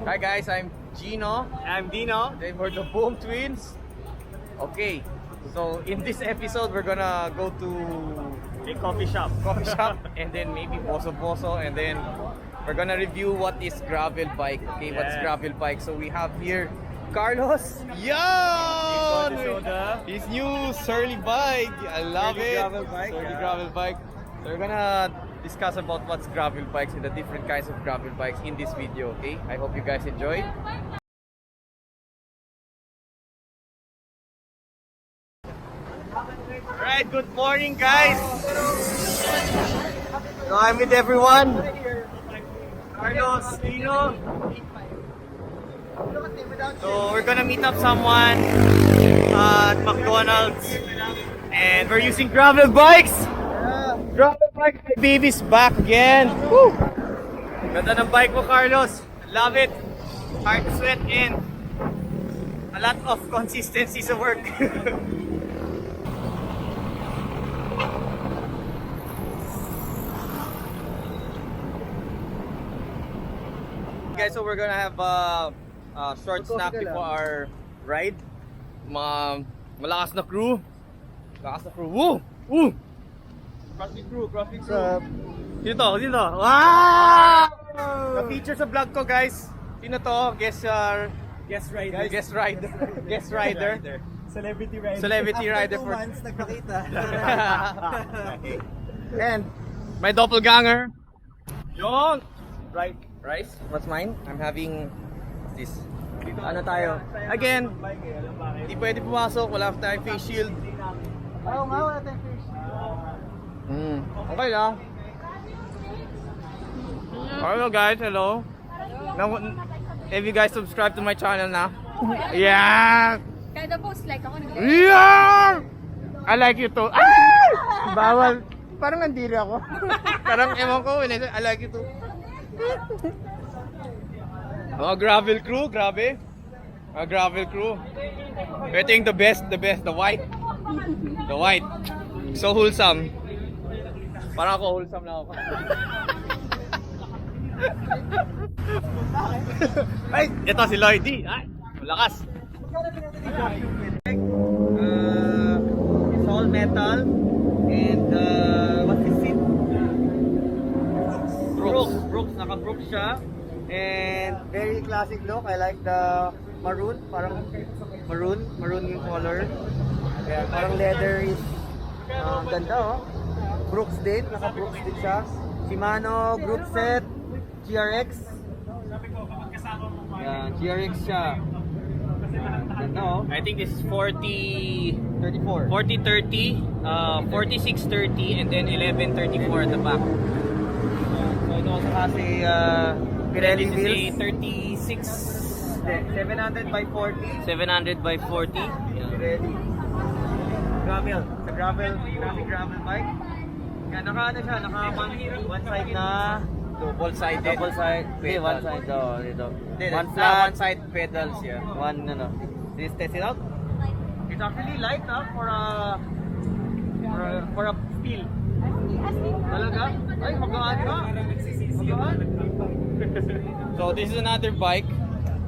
Hi guys, I'm Gino. I'm Dino. They were the Boom twins. Okay, so in this episode we're gonna go to A coffee shop. and then maybe Boso and then we're gonna review what is gravel bike. Okay, what's Yes. gravel bike? So we have here Carlos. Yo! His new Surly bike. I love Surly it. gravel bike, Surly yeah. gravel bike. So we're gonna discuss about what's gravel bikes and the different kinds of gravel bikes in this video. Okay, I hope you guys enjoy. Alright, good morning guys. So I'm with everyone. Carlos, Dino. So we're gonna meet up someone at McDonald's and we're using gravel bikes. Gravel bike, my baby's back again. Woo! Ganda ng bike mo, Carlos. Love it. Hard to sweat and a lot of consistency sa work. Guys, so we're gonna have a short snack before our ride. Malakas na crew. Woo! Woo! CrossFit crew. Sino to? Wow! Na-feature sa vlog ko, guys. Sino to? Guest rider. Celebrity rider. Celebrity rider After 2 for... months, nagpakita. And my doppelganger. Yon! Rice. What's mine? I'm having this. Ano tayo? Again, hindi pwede pumasok. Wala tayong face shield. Oo nga, wala tayong fish. Okay lang. Hello guys, hello. If you guys subscribe to my channel na. Yeah! Kada post like ako nag-like. Yeah! I like you too. Ah! Bawal. Parang nandiri ako. Parang ewan ko, I like you too. Oh, gravel crew, grabe. Gravel crew. I think the best, the white. The white. So wholesome. Parang ako wholesome na ako. Ay, ito si LiQWYD. Ay, malakas. It's all metal and what's this seat? Brooks. Naka-Brooks siya. And very classic look. I like the maroon. Parang maroon yung color. Kaya parang leather is ganda oh. Brooks din. Naka-Brooks din siya. Shimano group set GRX. Yan, GRX siya. Ganda oh. I think this is 40-30, 46-30, and then 11-34 at the back. So it also has a Pirelli wheels. 36, 700 by 40. 700 by 40. Yeah. Pirelli. Gravel. It's a gravel bike. Kaya naka one side na double side. Okay, one side dito. One flat, one side pedals, yeah. One Let's test it out. It's actually light for a feel. Talaga? Ay, magaan ka. Magaan. So this is another bike.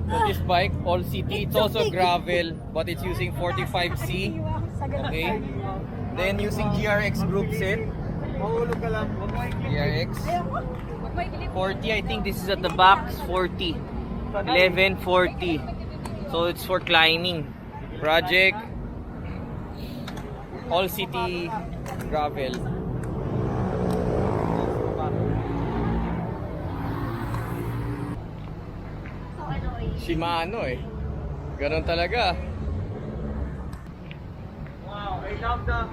So this bike, all city, it's also gravel, but it's using 45C. Okay. Then using GRX group set. Mahulog ka lang. GRX 40, I think this is at the back, 40. 1140. So it's for climbing. Project all city gravel. Shimano eh. Ganon talaga. Wow, I love the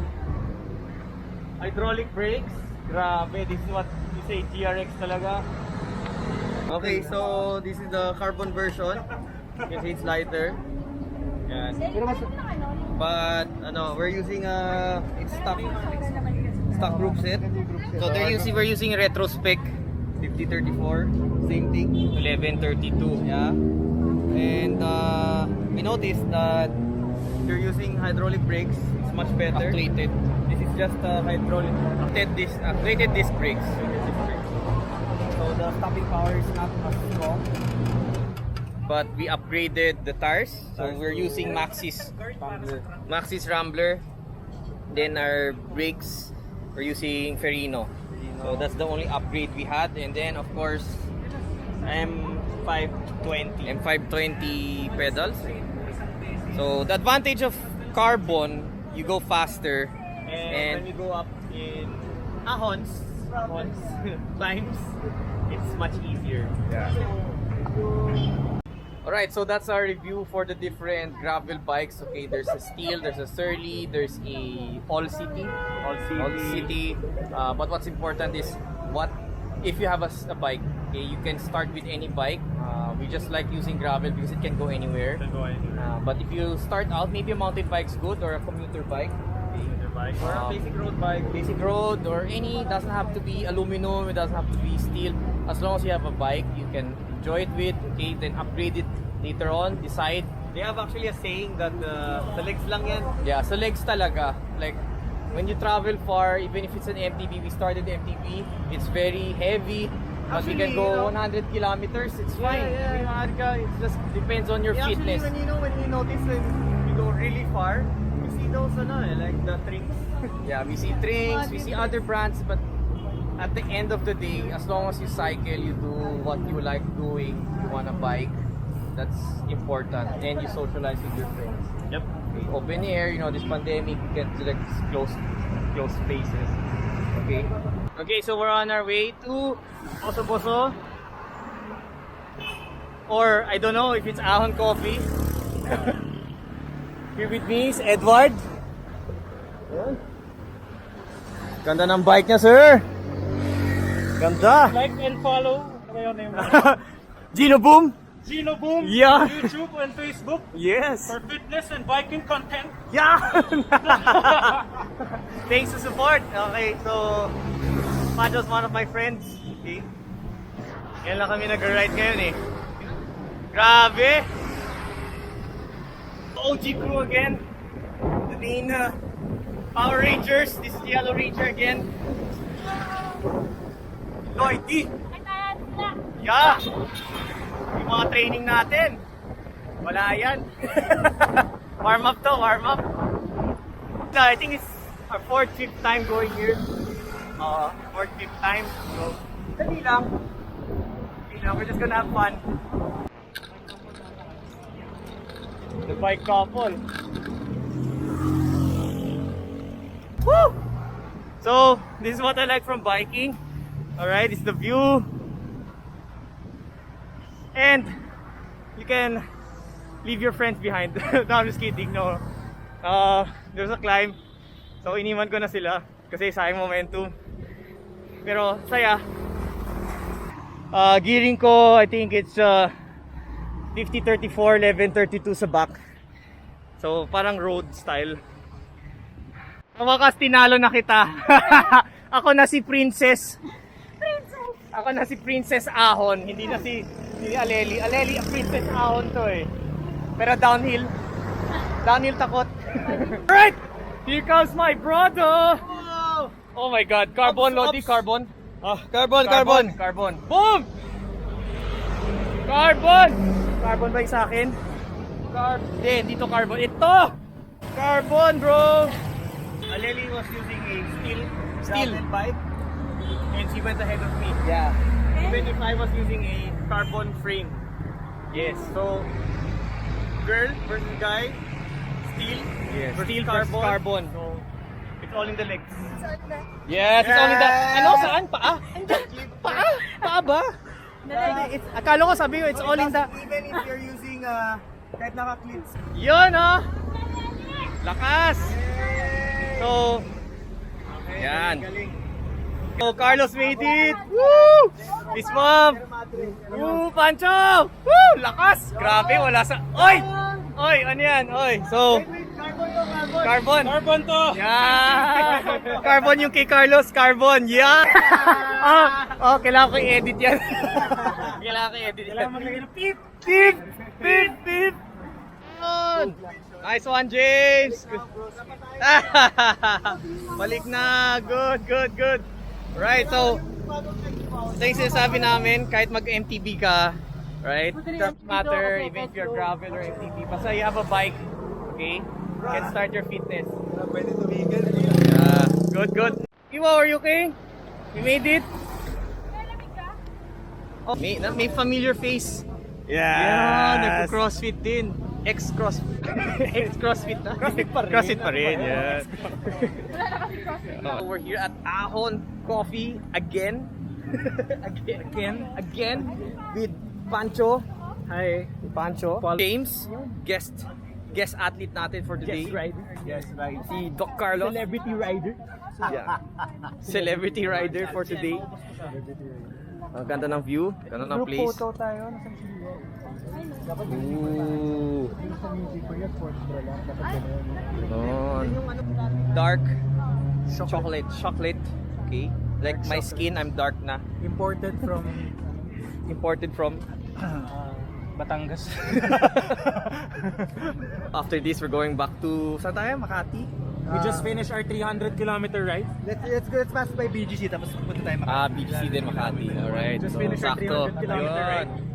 hydraulic brakes. Grabe, this is what you say GRX talaga. Okay, so this is the carbon version. Kasi it's lighter. Yan. But we're using it's stock group set. So we're using retrospec 50-34, same thing, 11-32. Yeah. And we noticed that if you're using hydraulic brakes, it's much better. Actuated. This is just hydraulic actuated disc brakes. So the stopping power is not as strong. but we upgraded the tires. So we're using Maxxis Rambler. Then our brakes, we're using Ferrino. So that's the only upgrade we had. And then of course, M520 pedals. So the advantage of carbon, you go faster. And when you go up in ahons, climbs, it's much easier. Alright, so that's our review for the different gravel bikes. Okay, there's a Steel, there's a Surly, there's a All City. But what's important is if you have a bike, okay, you can start with any bike. We just like using gravel because it can go anywhere. But if you start out, maybe a mountain bike's good, or a commuter bike. Or a basic road bike. Basic road or any, doesn't have to be aluminum, it doesn't have to be steel. As long as you have a bike, you can enjoy it with, okay, then upgrade it later on, decide. They have actually a saying that sa legs lang yan. Yeah, so legs talaga. Like, when you travel far, even if it's an MTB, we started MTB, it's very heavy. But we can go 100 kilometers, it's fine. It just depends on your fitness. Actually, when you notice when you go really far, you see those like the trinks. Yeah, we see Trinks, we see other brands, but at the end of the day, as long as you cycle, you do what you like doing, you want a bike, that's important, and you socialize with your friends. Yep. Okay, open air, this pandemic, you can select close spaces. Okay, so we're on our way to Poso, or I don't know if it's Ahon Coffee. Here with me is Edward. Ganda ng bike niya, sir. Ganda. Like and follow. Ano yun name? Gino Boom. Gino Boom. Yeah. YouTube and Facebook Yes. for fitness and biking content. Yeah. Thanks to support. Okay, so Pajo's one of my friends. Okay. Yan lang kami nag-ride ngayon eh. Grabe. OG crew again. The main Power Rangers. This is the Yellow Ranger again. LiQWYD. Yeah. Yung mga training natin. Wala yan. Warm up to, warm up. I think it's our 4th, 5th time going here. 4th, 5th time. So, dali lang. We're just gonna have fun. The bike couple. Woo! So, this is what I like from biking. Alright, it's the view. And you can leave your friends behind. No, I'm just kidding. No. There's a climb. So, iniwan ko na sila kasi sayang momentum. Pero, saya. Gearing ko, I think it's 50-34, 11-32 sa back. So, parang road style. Ang wakas, tinalo na kita. Ako na si Princess. Ako na si Princess Ahon. Hindi na si Aleli. Aleli, Princess Ahon to eh. Pero downhill. Downhill takot. Alright! Here comes my brother! Oh my god. Carbon, Lodi, carbon. Carbon. Boom! Carbon! Carbon ba yung sa akin? Dito carbon. Ito! Carbon, bro! Aleli was using a steel bike, and she went ahead of me. Yeah. Even if I was using a carbon frame. Yes. So, girl versus guy, steel. Yes. Steel versus carbon. So, it's all in the legs. Yes, it's all in the. Ano saan? Paa? Paa? Paa ba? Akala ko sabi ko, it's all in the. Even if you're using kahit naka-clips. Yun oh! Lakas! So, yan. So, Carlos made it! Woo! His mom! Woo! Pancho! Woo! Lakas! Grabe, wala sa... Oy! Oy, ano yan? Oy, so... Carbon! Carbon to! Yeah! Carbon yung kay Carlos, carbon! Yeah! Kailangan ko i-edit yan. Kailangan ko i-edit yan. Kailangan maglagay ng beep! Beep! Beep! Beep! Nice one, James! Balik na! Good! Right, so ito yung sinasabi namin, kahit mag-MTB ka, right? Doesn't matter even if you're gravel or MTB. Basta you have a bike, okay? You can start your fitness. Pwede tumigil. Yeah, good. Iwo, are you okay? You made it? Oh, may familiar face. Yeah, nagpo-crossfit din. Ex-crossfit na. Crossfit pa rin, yeah. We're here at Ahon Coffee again. again with Pancho. Hi, Pancho. James, guest athlete natin for today. Yes, right. Si Doc Carlos. Celebrity rider. Yeah. Celebrity rider for today. Ang ganda ng view, ganda ng place. Photo tayo. Ooh. Dark chocolate. Okay. Like my skin, I'm dark na. Imported from Batangas. After this, we're going back to saan tayo? Makati? We just finished our 300-kilometer ride. Let's pass by BGC tapos punta tayo Makati. BGC din Makati. Alright. Just So, finished our sakto. 300-kilometer ride.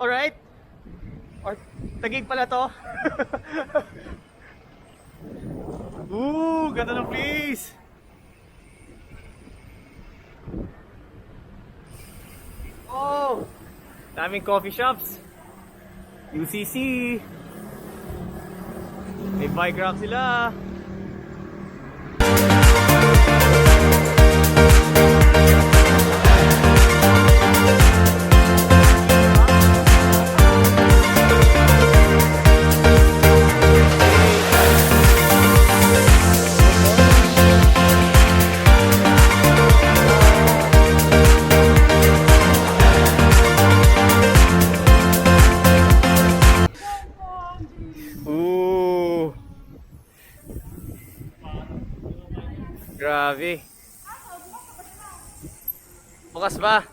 Alright. Or Taguig pala to. Ooh, ganda ng place. Oh, daming coffee shops. UCC. May bike rack sila. Ooh. Grabe. Bukas ba?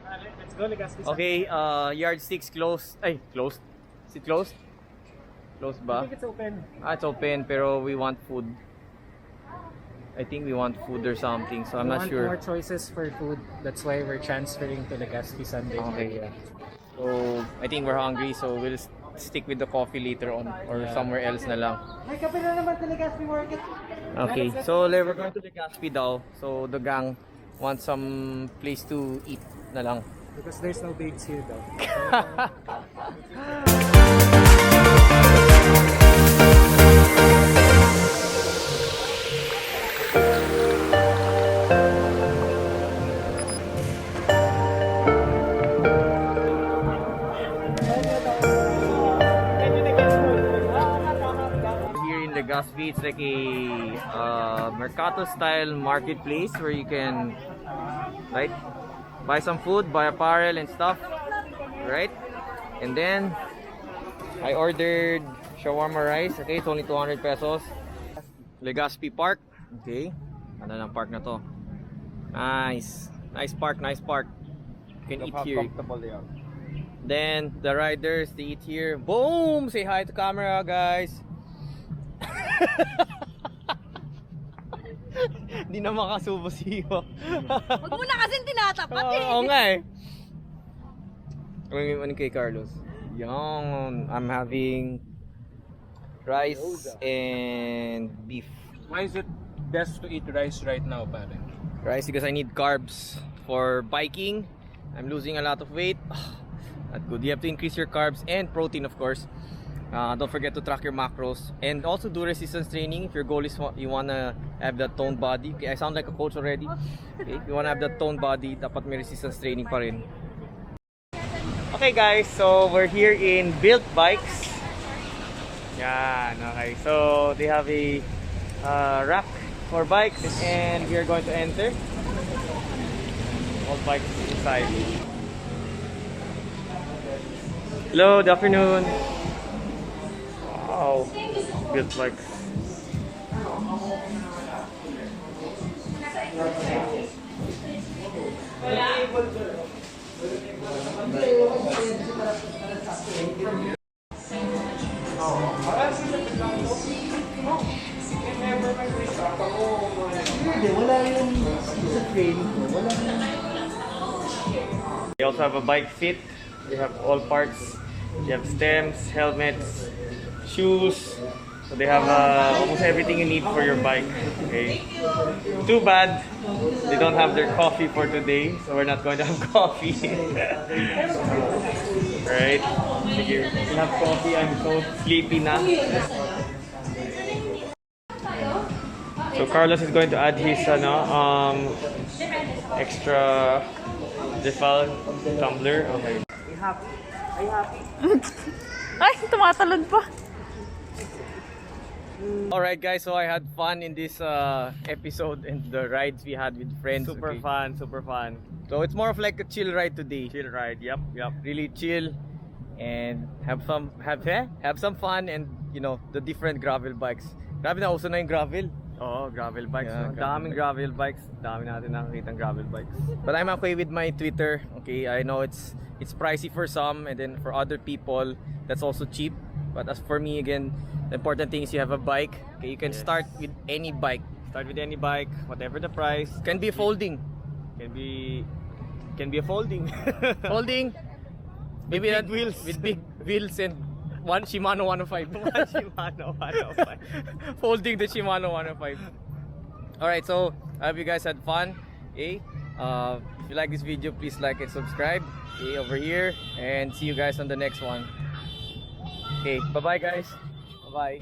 Let's go, Legaspi. Okay, yardsticks closed. Ay, closed? Is it closed? Closed I ba? think it's open. It's open pero we want food. I think we want food or something, so I'm not We want sure. more choices for food. That's why we're transferring to Legaspi Sunday. Okay. So, I think we're hungry, so we'll stick with the coffee later on or somewhere else na lang. May kape na naman sa Legaspi Market. Okay, so we're going to Legaspi daw. So the gang wants some place to eat na lang. Because there's no babes here though. Here in Legaspi, it's like a Mercato style marketplace where you can buy some food, buy apparel and stuff, right? And then I ordered shawarma rice. Okay, it's only 200 pesos. Legaspi Park. Okay, ano lang park na to. Nice park. You can eat here. Then the riders, they eat here. Boom! Say hi to camera, guys. Hindi na makasubo si Iwa. Huwag mo na kasing tinatapat eh. Oo nga eh. Ano kay Carlos? Yung I'm having rice and beef. Why is it best to eat rice right now, pare? Rice because I need carbs for biking. I'm losing a lot of weight. Not good. You have to increase your carbs and protein, of course. Don't forget to track your macros and also do resistance training if your goal is you wanna have that toned body. Okay, I sound like a coach already. Okay, if you wanna have that toned body, dapat may resistance training pa rin. Okay guys, so we're here in Built Bikes. Yan, okay. So they have a rack for bikes, and we are going to enter. All bikes inside. Hello, good afternoon. Wow, good bikes. They also have a bike fit. They have all parts. They have stems, helmets, shoes. So they have almost everything you need for your bike. Okay. Too bad they don't have their coffee for today, so we're not going to have coffee. Right? Sige, we'll have coffee. I'm so sleepy now. So Carlos is going to add his extra Defal tumbler. Okay. Ay, tumatalon pa. Alright guys, so I had fun in this episode and the rides we had with friends. Super fun, super fun. So it's more of like a chill ride today. Chill ride, yep. Really chill and have some fun, and you know, the different gravel bikes. Grabe na uso na yung gravel. Oh, gravel bikes. Yeah, daming gravel bikes. Dami natin nakakitang gravel bikes. But I'm okay with my Twitter. Okay, I know it's pricey for some, and then for other people that's also cheap. But as for me, again, the important thing is you have a bike. Okay, you can start with any bike. Start with any bike, whatever the price. Can be folding. Can be a folding. Folding. Maybe with big wheels. With big wheels and one Shimano 105. One Shimano 105. Folding the Shimano 105. Alright, so I hope you guys had fun. Okay? If you like this video, please like and subscribe. Okay, over here. And see you guys on the next one. Okay, bye-bye guys. Bye-bye.